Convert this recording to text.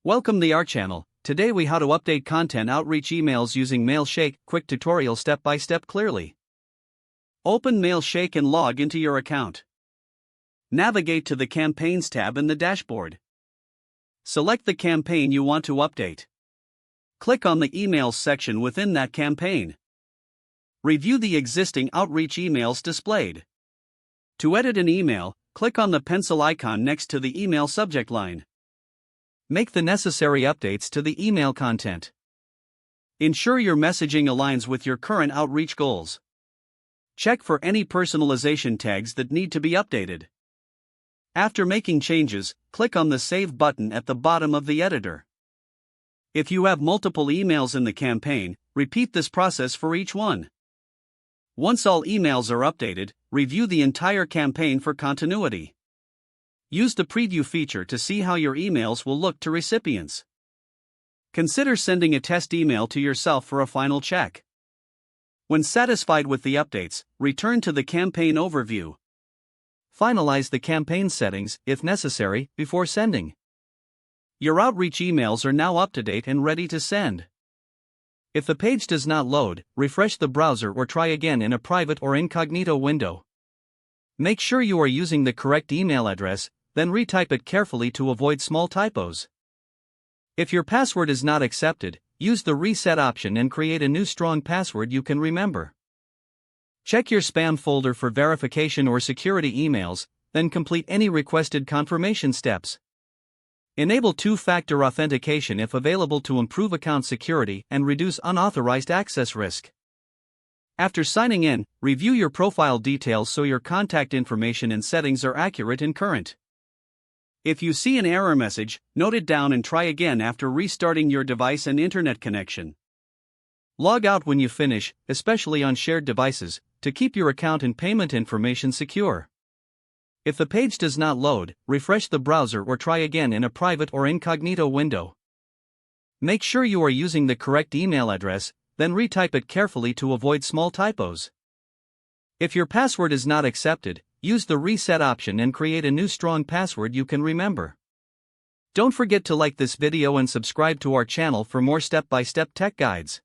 Welcome to our channel. Today we how to update content outreach emails using Mailshake. Quick tutorial step by step clearly. Open Mailshake and log into your account. Navigate to the Campaigns tab in the dashboard. Select the campaign you want to update. Click on the Emails section within that campaign. Review the existing outreach emails displayed. To edit an email, click on the pencil icon next to the email subject line. Make the necessary updates to the email content. Ensure your messaging aligns with your current outreach goals. Check for any personalization tags that need to be updated. After making changes, click on the Save button at the bottom of the editor. If you have multiple emails in the campaign, repeat this process for each one. Once all emails are updated, review the entire campaign for continuity. Use the preview feature to see how your emails will look to recipients. Consider sending a test email to yourself for a final check. When satisfied with the updates, return to the campaign overview. Finalize the campaign settings, if necessary, before sending. Your outreach emails are now up to date and ready to send. If the page does not load, refresh the browser or try again in a private or incognito window. Make sure you are using the correct email address, then retype it carefully to avoid small typos. If your password is not accepted, use the reset option and create a new strong password you can remember. Check your spam folder for verification or security emails, then complete any requested confirmation steps. Enable two-factor authentication if available to improve account security and reduce unauthorized access risk. After signing in, review your profile details so your contact information and settings are accurate and current. If you see an error message, note it down and try again after restarting your device and internet connection. Log out when you finish, especially on shared devices, to keep your account and payment information secure. If the page does not load, refresh the browser or try again in a private or incognito window. Make sure you are using the correct email address, then retype it carefully to avoid small typos. If your password is not accepted, use the reset option and create a new strong password you can remember. Don't forget to like this video and subscribe to our channel for more step-by-step tech guides.